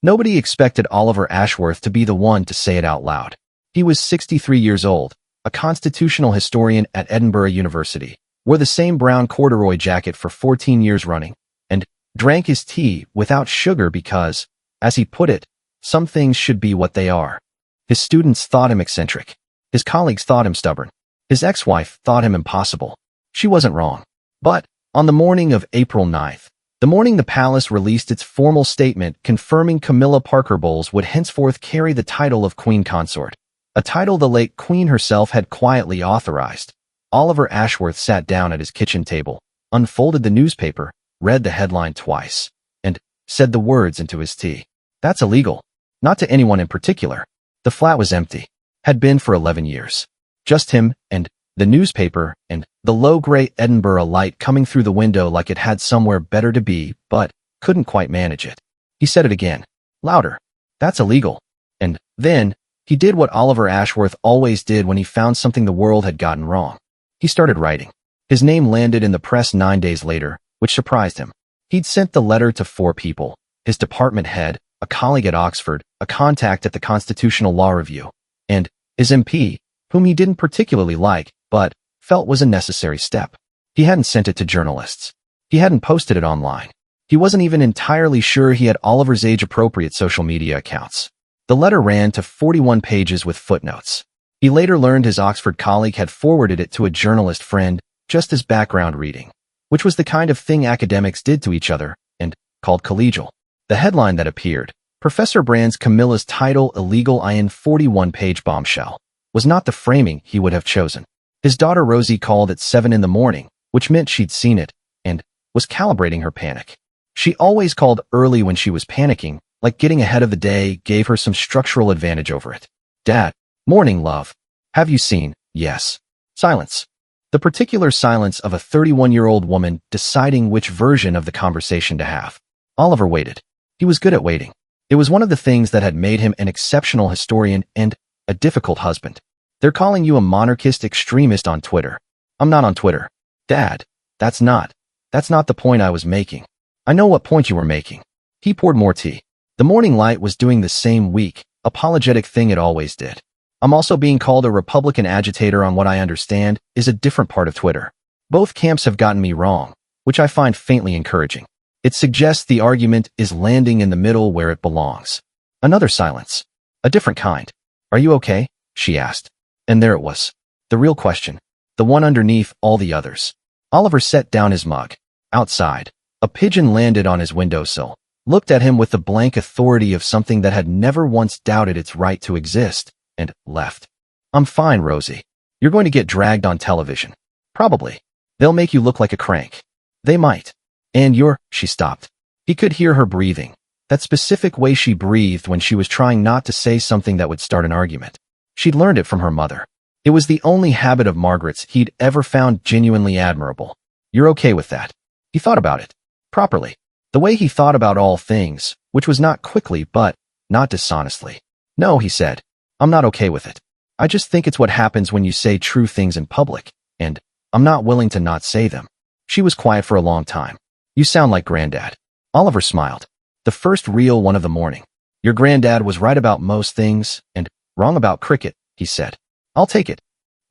Nobody expected Oliver Ashworth to be the one to say it out loud. He was 63 years old, a constitutional historian at Edinburgh University, wore the same brown corduroy jacket for 14 years running, and drank his tea without sugar because, as he put it, some things should be what they are. His students thought him eccentric. His colleagues thought him stubborn. His ex-wife thought him impossible. She wasn't wrong. But, on the morning of April 9th, the morning the palace released its formal statement confirming Camilla Parker Bowles would henceforth carry the title of Queen Consort, a title the late Queen herself had quietly authorized, Oliver Ashworth sat down at his kitchen table, unfolded the newspaper, read the headline twice, and said the words into his tea. That's illegal. Not to anyone in particular. The flat was empty. Had been for 11 years. Just him, and the newspaper, and the low-gray Edinburgh light coming through the window like it had somewhere better to be, but couldn't quite manage it. He said it again. Louder. That's illegal. And then, he did what Oliver Ashworth always did when he found something the world had gotten wrong. He started writing. His name landed in the press 9 days later, which surprised him. He'd sent the letter to 4 people: his department head, a colleague at Oxford, a contact at the Constitutional Law Review, and his MP, whom he didn't particularly like, but felt was a necessary step. He hadn't sent it to journalists. He hadn't posted it online. He wasn't even entirely sure he had Oliver's age-appropriate social media accounts. The letter ran to 41 pages with footnotes. He later learned his Oxford colleague had forwarded it to a journalist friend, just as background reading, which was the kind of thing academics did to each other, and called collegial. The headline that appeared, Professor Brand's Camilla's title illegal in 41-page bombshell, was not the framing he would have chosen. His daughter Rosie called at 7 in the morning, which meant she'd seen it, and was calibrating her panic. She always called early when she was panicking, like getting ahead of the day gave her some structural advantage over it. Dad. Morning, love. Have you seen? Yes. Silence. The particular silence of a 31-year-old woman deciding which version of the conversation to have. Oliver waited. He was good at waiting. It was one of the things that had made him an exceptional historian and a difficult husband. They're calling you a monarchist extremist on Twitter. I'm not on Twitter. Dad, that's not the point I was making. I know what point you were making. He poured more tea. The Morning Light was doing the same weak, apologetic thing it always did. I'm also being called a Republican agitator on what I understand is a different part of Twitter. Both camps have gotten me wrong, which I find faintly encouraging. It suggests the argument is landing in the middle where it belongs. Another silence. A different kind. Are you okay? She asked. And there it was. The real question. The one underneath all the others. Oliver set down his mug. Outside, a pigeon landed on his windowsill, looked at him with the blank authority of something that had never once doubted its right to exist, and left. I'm fine, Rosie. You're going to get dragged on television. Probably. They'll make you look like a crank. They might. And she stopped. He could hear her breathing, that specific way she breathed when she was trying not to say something that would start an argument. She'd learned it from her mother. It was the only habit of Margaret's he'd ever found genuinely admirable. You're okay with that? He thought about it. Properly. The way he thought about all things, which was not quickly but not dishonestly. No, he said. I'm not okay with it. I just think it's what happens when you say true things in public, and I'm not willing to not say them. She was quiet for a long time. You sound like Granddad. Oliver smiled. The first real one of the morning. Your granddad was right about most things, and wrong about cricket, he said. I'll take it.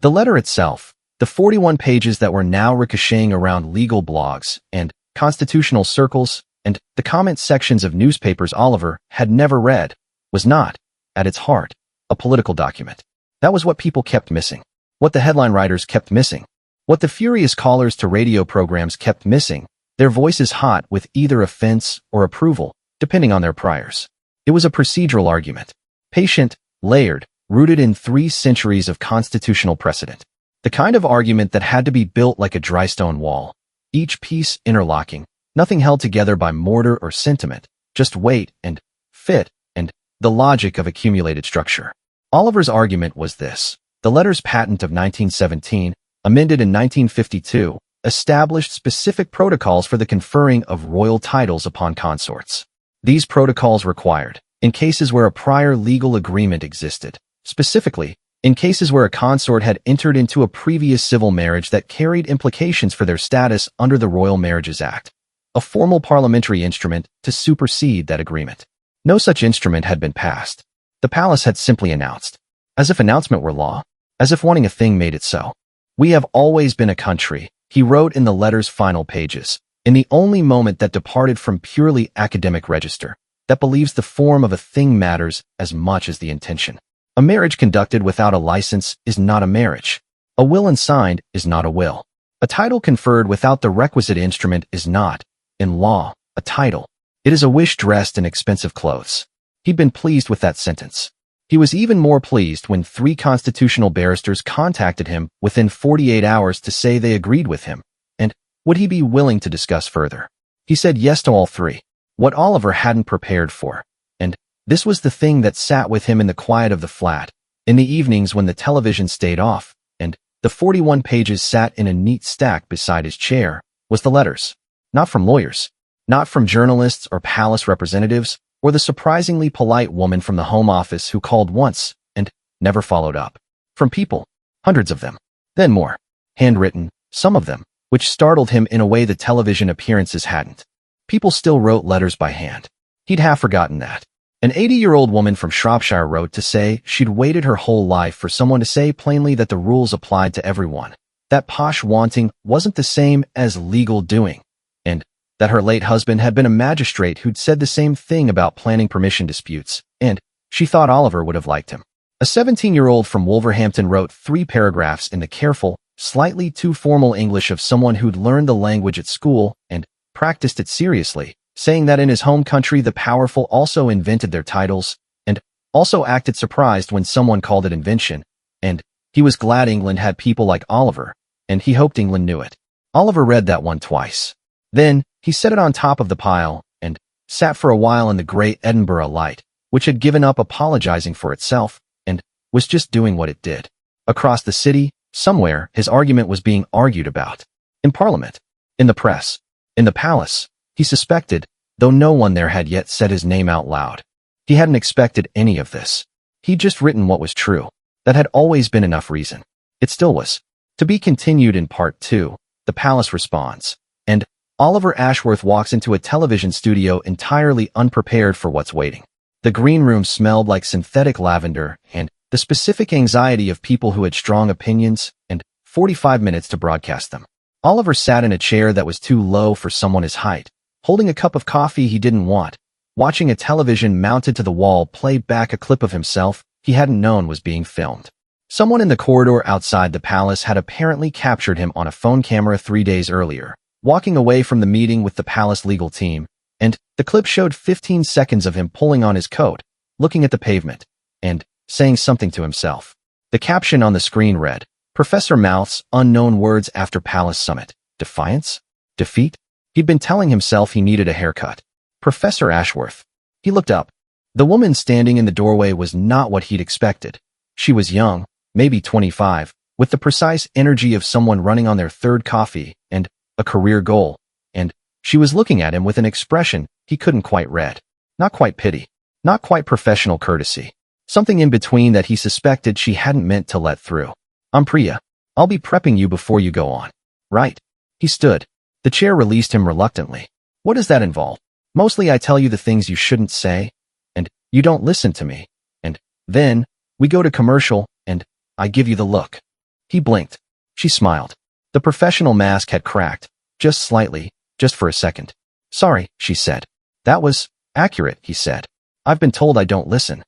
The letter itself, the 41 pages that were now ricocheting around legal blogs and constitutional circles and the comment sections of newspapers Oliver had never read, was not, at its heart, a political document. That was what people kept missing. What the headline writers kept missing. What the furious callers to radio programs kept missing. Their voices hot with either offense or approval, depending on their priors. It was a procedural argument. Patient, layered, rooted in 3 centuries of constitutional precedent. The kind of argument that had to be built like a dry stone wall. Each piece interlocking, nothing held together by mortar or sentiment, just weight and fit and the logic of accumulated structure. Oliver's argument was this. The letter's patent of 1917, amended in 1952, established specific protocols for the conferring of royal titles upon consorts. These protocols required, in cases where a prior legal agreement existed, specifically, in cases where a consort had entered into a previous civil marriage that carried implications for their status under the Royal Marriages Act, a formal parliamentary instrument to supersede that agreement. No such instrument had been passed. The palace had simply announced. As if announcement were law. As if wanting a thing made it so. We have always been a country, he wrote in the letter's final pages, in the only moment that departed from purely academic register, that believes the form of a thing matters as much as the intention. A marriage conducted without a license is not a marriage. A will unsigned is not a will. A title conferred without the requisite instrument is not, in law, a title. It is a wish dressed in expensive clothes. He'd been pleased with that sentence. He was even more pleased when 3 constitutional barristers contacted him within 48 hours to say they agreed with him, and would he be willing to discuss further. He said yes to all 3, what Oliver hadn't prepared for, and this was the thing that sat with him in the quiet of the flat, in the evenings when the television stayed off, and the 41 pages sat in a neat stack beside his chair, was the letters. Not from lawyers. Not from journalists or palace representatives, or the surprisingly polite woman from the Home Office who called once and never followed up. From people. Hundreds of them. Then more. Handwritten, some of them, which startled him in a way the television appearances hadn't. People still wrote letters by hand. He'd half forgotten that. An 80-year-old woman from Shropshire wrote to say she'd waited her whole life for someone to say plainly that the rules applied to everyone, that posh wanting wasn't the same as legal doing, and that her late husband had been a magistrate who'd said the same thing about planning permission disputes, and she thought Oliver would have liked him. A 17-year-old from Wolverhampton wrote 3 paragraphs in the careful, slightly too formal English of someone who'd learned the language at school and practiced it seriously, saying that in his home country the powerful also invented their titles, and also acted surprised when someone called it invention, and he was glad England had people like Oliver, and he hoped England knew it. Oliver read that one twice. Then, he set it on top of the pile and sat for a while in the great Edinburgh light, which had given up apologizing for itself and was just doing what it did. Across the city, somewhere, his argument was being argued about. In Parliament. In the press. In the palace. He suspected, though no one there had yet said his name out loud. He hadn't expected any of this. He'd just written what was true. That had always been enough reason. It still was. To be continued in Part 2, The Palace Responds, and Oliver Ashworth walks into a television studio entirely unprepared for what's waiting. The green room smelled like synthetic lavender and the specific anxiety of people who had strong opinions and 45 minutes to broadcast them. Oliver sat in a chair that was too low for someone his height, holding a cup of coffee he didn't want, watching a television mounted to the wall play back a clip of himself he hadn't known was being filmed. Someone in the corridor outside the palace had apparently captured him on a phone camera 3 days earlier, walking away from the meeting with the palace legal team, and the clip showed 15 seconds of him pulling on his coat, looking at the pavement, and saying something to himself. The caption on the screen read, Professor Mouth's unknown words after palace summit. Defiance? Defeat? He'd been telling himself he needed a haircut. Professor Ashworth. He looked up. The woman standing in the doorway was not what he'd expected. She was young, maybe 25, with the precise energy of someone running on their 3rd coffee, and a career goal, and she was looking at him with an expression he couldn't quite read. Not quite pity. Not quite professional courtesy. Something in between that he suspected she hadn't meant to let through. I'm Priya. I'll be prepping you before you go on. Right. He stood. The chair released him reluctantly. What does that involve? Mostly I tell you the things you shouldn't say, and you don't listen to me, and then we go to commercial, and I give you the look. He blinked. She smiled. The professional mask had cracked, just slightly, just for a second. Sorry, she said. That was accurate, he said. I've been told I don't listen.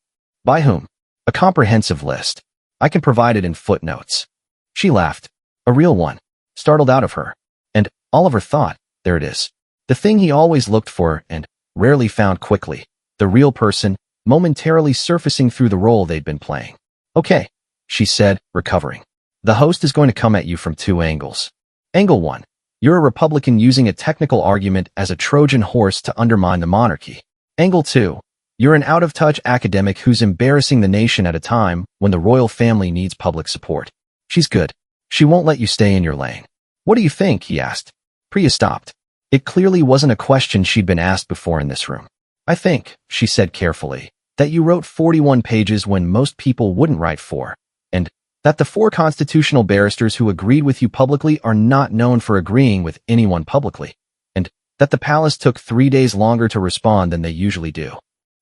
By whom? A comprehensive list. I can provide it in footnotes. She laughed. A real one. Startled out of her. And Oliver thought, there it is. The thing he always looked for and rarely found quickly. The real person, momentarily surfacing through the role they'd been playing. Okay, she said, recovering. The host is going to come at you from 2 angles. Angle 1. You're a Republican using a technical argument as a Trojan horse to undermine the monarchy. Angle 2. You're an out-of-touch academic who's embarrassing the nation at a time when the royal family needs public support. She's good. She won't let you stay in your lane. What do you think? He asked. Priya stopped. It clearly wasn't a question she'd been asked before in this room. I think, she said carefully, that you wrote 41 pages when most people wouldn't write 4, and that the 4 constitutional barristers who agreed with you publicly are not known for agreeing with anyone publicly, and that the palace took 3 days longer to respond than they usually do.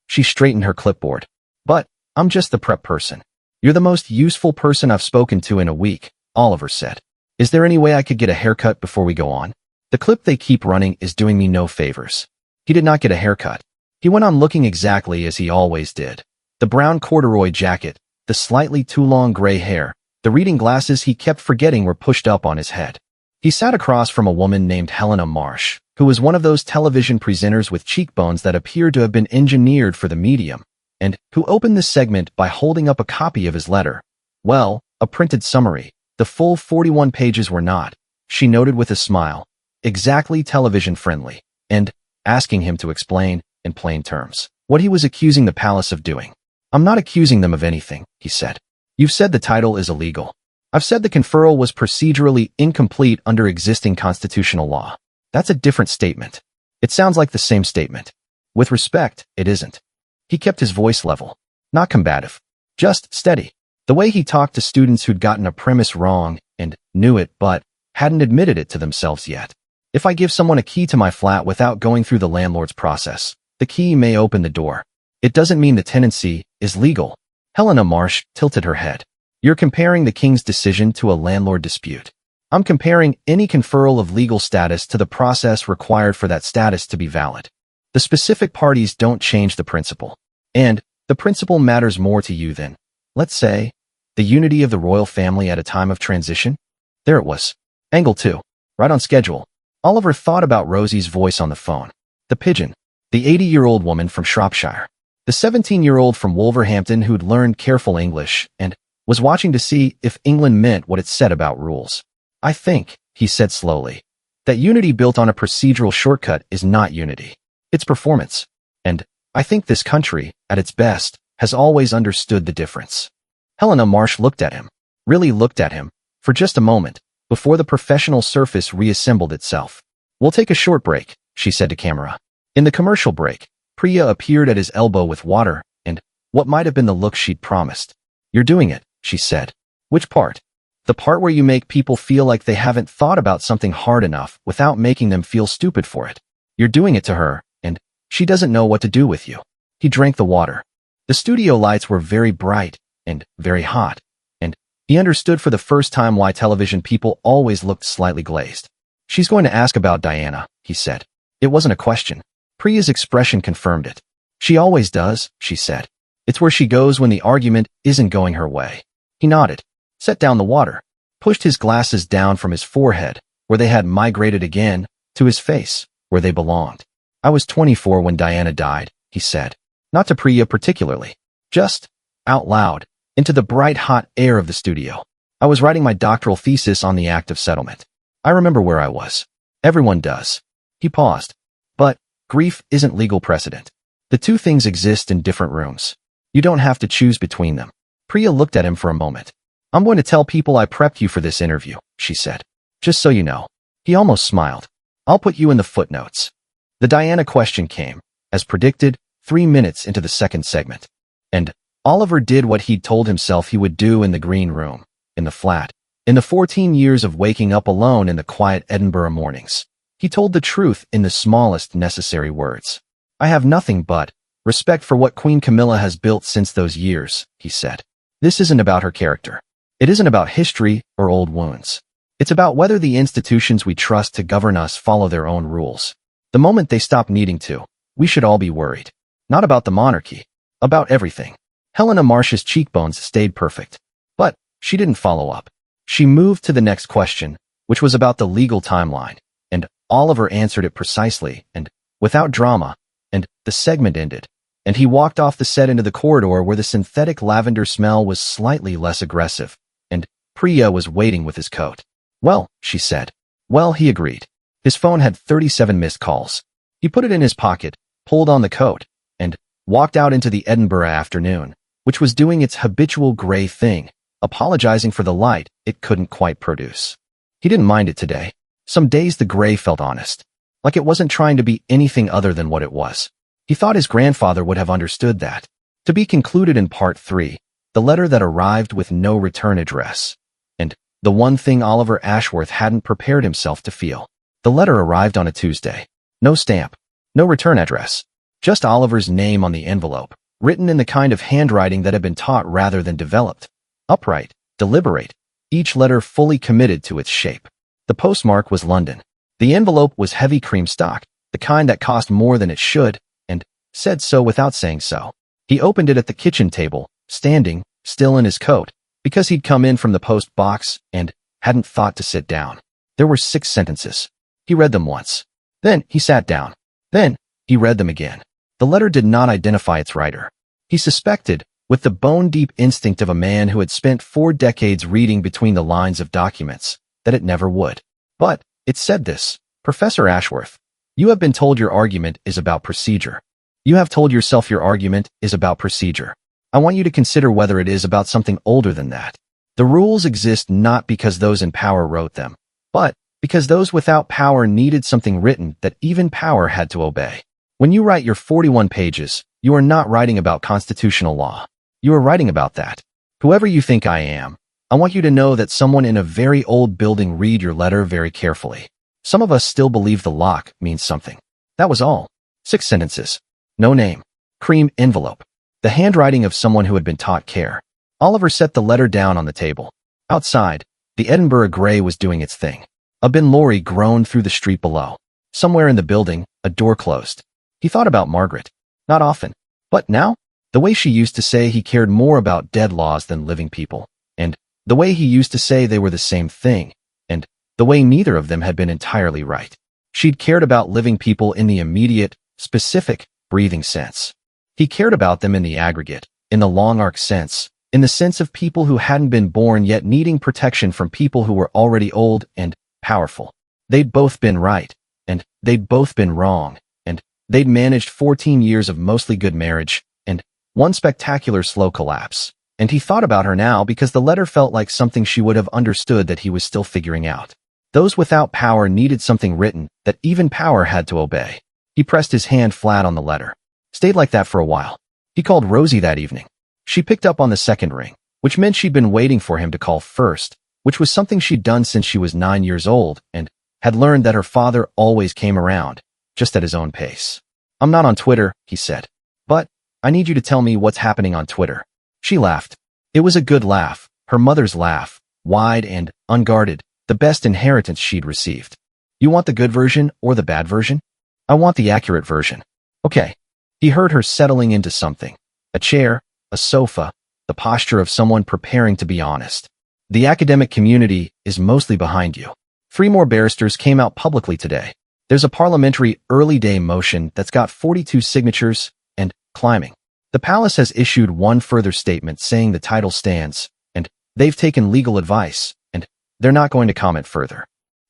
She straightened her clipboard. But, I'm just the prep person. You're the most useful person I've spoken to in a week, Oliver said. Is there any way I could get a haircut before we go on? The clip they keep running is doing me no favors. He did not get a haircut. He went on looking exactly as he always did. The brown corduroy jacket, the slightly too long gray hair, the reading glasses he kept forgetting were pushed up on his head. He sat across from a woman named Helena Marsh, who was one of those television presenters with cheekbones that appeared to have been engineered for the medium, and who opened this segment by holding up a copy of his letter. Well, a printed summary. The full 41 pages were not, she noted with a smile, exactly television-friendly, and asking him to explain, in plain terms, what he was accusing the palace of doing. I'm not accusing them of anything, he said. You've said the title is illegal. I've said the conferral was procedurally incomplete under existing constitutional law. That's a different statement. It sounds like the same statement. With respect, it isn't. He kept his voice level, not combative, just steady. The way he talked to students who'd gotten a premise wrong and knew it but hadn't admitted it to themselves yet. If I give someone a key to my flat without going through the landlord's process, the key may open the door. It doesn't mean the tenancy is legal. Helena Marsh tilted her head. You're comparing the king's decision to a landlord dispute. I'm comparing any conferral of legal status to the process required for that status to be valid. The specific parties don't change the principle. And the principle matters more to you than, let's say, the unity of the royal family at a time of transition? There it was. Angle 2. Right on schedule. Oliver thought about Rosie's voice on the phone. The pigeon. The 80-year-old woman from Shropshire. The 17-year-old from Wolverhampton who'd learned careful English and was watching to see if England meant what it said about rules. I think, he said slowly, that unity built on a procedural shortcut is not unity. It's performance. And I think this country, at its best, has always understood the difference. Helena Marsh looked at him, really looked at him, for just a moment, before the professional surface reassembled itself. We'll take a short break, she said to camera. In the commercial break, Priya appeared at his elbow with water and what might have been the look she'd promised. You're doing it, she said. Which part? The part where you make people feel like they haven't thought about something hard enough without making them feel stupid for it. You're doing it to her, and she doesn't know what to do with you. He drank the water. The studio lights were very bright and very hot, and he understood for the first time why television people always looked slightly glazed. She's going to ask about Diana, he said. It wasn't a question. Priya's expression confirmed it. She always does, she said. It's where she goes when the argument isn't going her way. He nodded, set down the water, pushed his glasses down from his forehead, where they had migrated again, to his face, where they belonged. I was 24 when Diana died, he said. Not to Priya particularly. Just, out loud, into the bright hot air of the studio. I was writing my doctoral thesis on the act of settlement. I remember where I was. Everyone does. He paused. But grief isn't legal precedent. The two things exist in different rooms. You don't have to choose between them. Priya looked at him for a moment. I'm going to tell people I prepped you for this interview, she said. Just so you know. He almost smiled. I'll put you in the footnotes. The Diana question came, as predicted, 3 minutes into the second segment. And Oliver did what he'd told himself he would do in the green room, in the flat, in the 14 years of waking up alone in the quiet Edinburgh mornings. He told the truth in the smallest necessary words. I have nothing but respect for what Queen Camilla has built since those years, he said. This isn't about her character. It isn't about history or old wounds. It's about whether the institutions we trust to govern us follow their own rules. The moment they stop needing to, we should all be worried. Not about the monarchy. About everything. Helena Marsh's cheekbones stayed perfect. But she didn't follow up. She moved to the next question, which was about the legal timeline, and Oliver answered it precisely and without drama, and the segment ended, and he walked off the set into the corridor where the synthetic lavender smell was slightly less aggressive, and Priya was waiting with his coat. Well, she said. Well, he agreed. His phone had 37 missed calls. He put it in his pocket, pulled on the coat, and walked out into the Edinburgh afternoon, which was doing its habitual gray thing, apologizing for the light it couldn't quite produce. He didn't mind it today. Some days the gray felt honest, like it wasn't trying to be anything other than what it was. He thought his grandfather would have understood that. To be concluded in part 3, the letter that arrived with no return address. And the one thing Oliver Ashworth hadn't prepared himself to feel. The letter arrived on a Tuesday. No stamp. No return address. Just Oliver's name on the envelope, written in the kind of handwriting that had been taught rather than developed. Upright, deliberate, each letter fully committed to its shape. The postmark was London. The envelope was heavy cream stock, the kind that cost more than it should, and said so without saying so. He opened it at the kitchen table, standing, still in his coat, because he'd come in from the post box and hadn't thought to sit down. There were 6 sentences. He read them once. Then he sat down. Then he read them again. The letter did not identify its writer. He suspected, with the bone-deep instinct of a man who had spent 4 decades reading between the lines of documents, that it never would. But it said this: Professor Ashworth, you have been told your argument is about procedure. You have told yourself your argument is about procedure. I want you to consider whether it is about something older than that. The rules exist not because those in power wrote them, but because those without power needed something written that even power had to obey. When you write your 41 pages, you are not writing about constitutional law. You are writing about that. Whoever you think I am, I want you to know that someone in a very old building read your letter very carefully. Some of us still believe the lock means something. That was all. 6 sentences. No name. Cream envelope. The handwriting of someone who had been taught care. Oliver set the letter down on the table. Outside, the Edinburgh Grey was doing its thing. A bin lorry groaned through the street below. Somewhere in the building, a door closed. He thought about Margaret. Not often. But now? The way she used to say he cared more about dead laws than living people. And the way he used to say they were the same thing. And the way neither of them had been entirely right. She'd cared about living people in the immediate, specific, breathing sense. He cared about them in the aggregate, in the long arc sense, in the sense of people who hadn't been born yet needing protection from people who were already old and powerful. They'd both been right, and they'd both been wrong, and they'd managed 14 years of mostly good marriage, and one spectacular slow collapse. And he thought about her now because the letter felt like something she would have understood that he was still figuring out. Those without power needed something written that even power had to obey. He pressed his hand flat on the letter. Stayed like that for a while. He called Rosie that evening. She picked up on the second ring, which meant she'd been waiting for him to call first, which was something she'd done since she was 9 years old and had learned that her father always came around, just at his own pace. I'm not on Twitter, he said. But I need you to tell me what's happening on Twitter. She laughed. It was a good laugh, her mother's laugh, wide and unguarded, the best inheritance she'd received. You want the good version or the bad version? I want the accurate version. Okay. He heard her settling into something. A chair, a sofa, the posture of someone preparing to be honest. The academic community is mostly behind you. 3 more barristers came out publicly today. There's a parliamentary early day motion that's got 42 signatures and climbing. The palace has issued one further statement saying the title stands, and they've taken legal advice, and they're not going to comment further.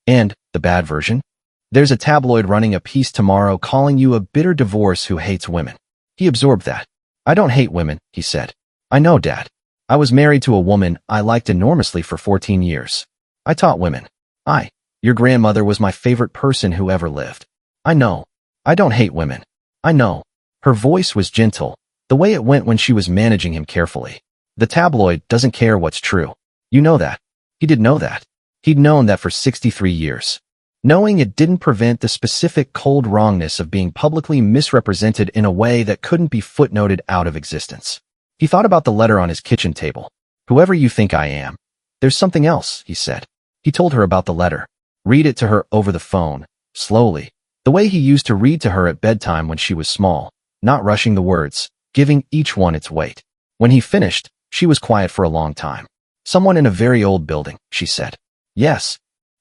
And the bad version? There's a tabloid running a piece tomorrow calling you a bitter divorce who hates women. He absorbed that. I don't hate women, he said. I know, Dad. I was married to a woman I liked enormously for 14 years. I taught women. Your grandmother was my favorite person who ever lived. I know. I don't hate women. I know. Her voice was gentle, the way it went when she was managing him carefully. The tabloid doesn't care what's true. You know that. He did know that. He'd known that for 63 years. Knowing it didn't prevent the specific cold wrongness of being publicly misrepresented in a way that couldn't be footnoted out of existence. He thought about the letter on his kitchen table. Whoever you think I am. There's something else, he said. He told her about the letter. Read it to her over the phone, slowly, the way he used to read to her at bedtime when she was small, not rushing the words, giving each one its weight. When he finished, she was quiet for a long time. Someone in a very old building, she said. Yes.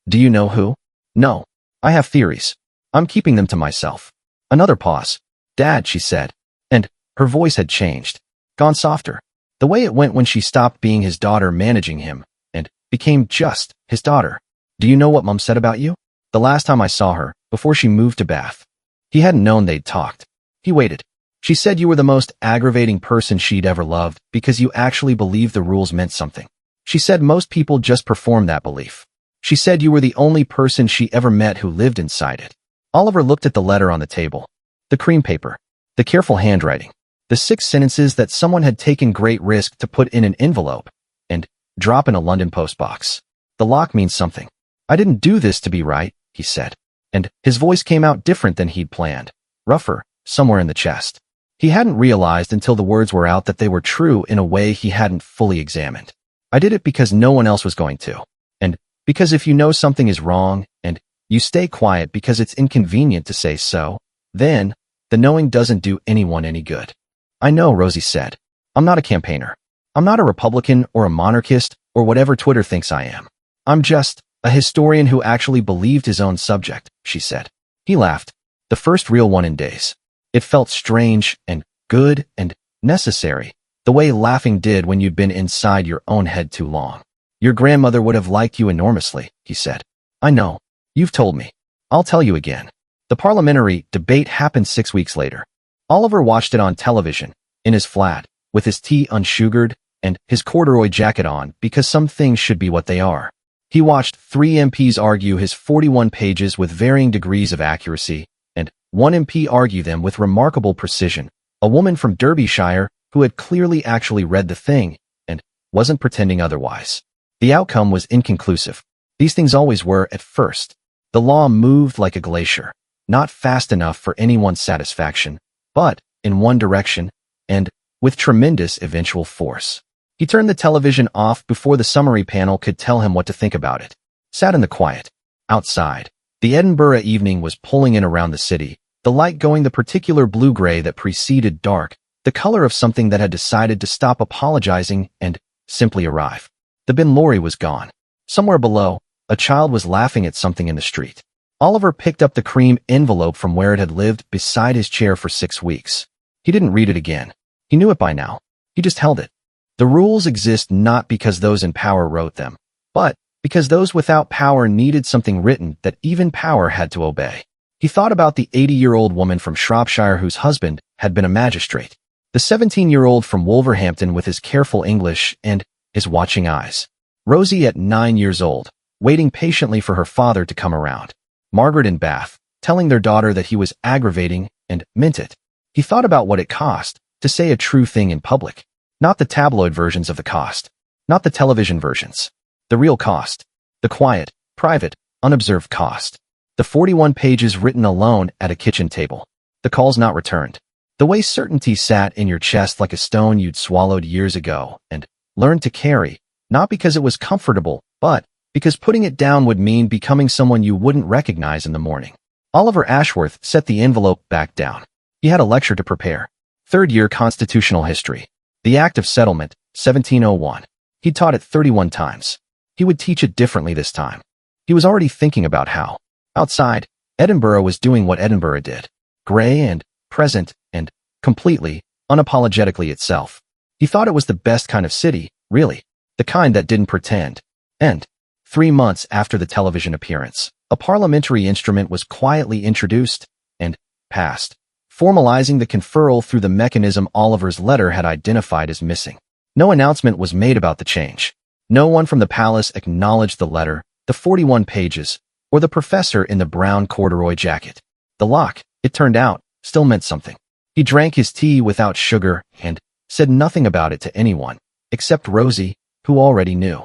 Do you know who? No. I have theories. I'm keeping them to myself. Another pause. Dad, she said. And her voice had changed. Gone softer. The way it went when she stopped being his daughter managing him, and became just his daughter. Do you know what Mom said about you? The last time I saw her, before she moved to Bath. He hadn't known they'd talked. He waited. She said you were the most aggravating person she'd ever loved because you actually believed the rules meant something. She said most people just perform that belief. She said you were the only person she ever met who lived inside it. Oliver looked at the letter on the table. The cream paper. The careful handwriting. The 6 sentences that someone had taken great risk to put in an envelope and drop in a London postbox. The lock means something. I didn't do this to be right, he said. And his voice came out different than he'd planned. Rougher, somewhere in the chest. He hadn't realized until the words were out that they were true in a way he hadn't fully examined. I did it because no one else was going to. And because if you know something is wrong, and you stay quiet because it's inconvenient to say so, then the knowing doesn't do anyone any good. I know, Rosie said. I'm not a campaigner. I'm not a Republican or a monarchist or whatever Twitter thinks I am. I'm just a historian who actually believed his own subject, she said. He laughed. The first real one in days. It felt strange and good and necessary, the way laughing did when you'd been inside your own head too long. Your grandmother would have liked you enormously, he said. I know. You've told me. I'll tell you again. The parliamentary debate happened 6 weeks later. Oliver watched it on television, in his flat, with his tea unsugared and his corduroy jacket on because some things should be what they are. He watched 3 MPs argue his 41 pages with varying degrees of accuracy, and 1 MP argue them with remarkable precision, a woman from Derbyshire who had clearly actually read the thing and wasn't pretending otherwise. The outcome was inconclusive. These things always were at first. The law moved like a glacier, not fast enough for anyone's satisfaction, but in one direction, and with tremendous eventual force. He turned the television off before the summary panel could tell him what to think about it. Sat in the quiet. Outside, the Edinburgh evening was pulling in around the city, the light going the particular blue-gray that preceded dark, the color of something that had decided to stop apologizing and simply arrive. The bin lorry was gone. Somewhere below, a child was laughing at something in the street. Oliver picked up the cream envelope from where it had lived beside his chair for 6 weeks. He didn't read it again. He knew it by now. He just held it. The rules exist not because those in power wrote them, but because those without power needed something written that even power had to obey. He thought about the 80-year-old woman from Shropshire whose husband had been a magistrate, the 17-year-old from Wolverhampton with his careful English and his watching eyes, Rosie at 9 years old, waiting patiently for her father to come around, Margaret in Bath, telling their daughter that he was aggravating and meant it. He thought about what it cost to say a true thing in public. Not the tabloid versions of the cost. Not the television versions. The real cost. The quiet, private, unobserved cost. The 41 pages written alone at a kitchen table. The calls not returned. The way certainty sat in your chest like a stone you'd swallowed years ago and learned to carry, not because it was comfortable, but because putting it down would mean becoming someone you wouldn't recognize in the morning. Oliver Ashworth set the envelope back down. He had a lecture to prepare. 3rd year constitutional history. The Act of Settlement, 1701. He taught it 31 times. He would teach it differently this time. He was already thinking about how, outside, Edinburgh was doing what Edinburgh did. Gray and present and completely, unapologetically itself. He thought it was the best kind of city, really. The kind that didn't pretend. And 3 months after the television appearance, a parliamentary instrument was quietly introduced and passed, formalizing the conferral through the mechanism Oliver's letter had identified as missing. No announcement was made about the change. No one from the palace acknowledged the letter, the 41 pages, or the professor in the brown corduroy jacket. The lock, it turned out, still meant something. He drank his tea without sugar and said nothing about it to anyone, except Rosie, who already knew.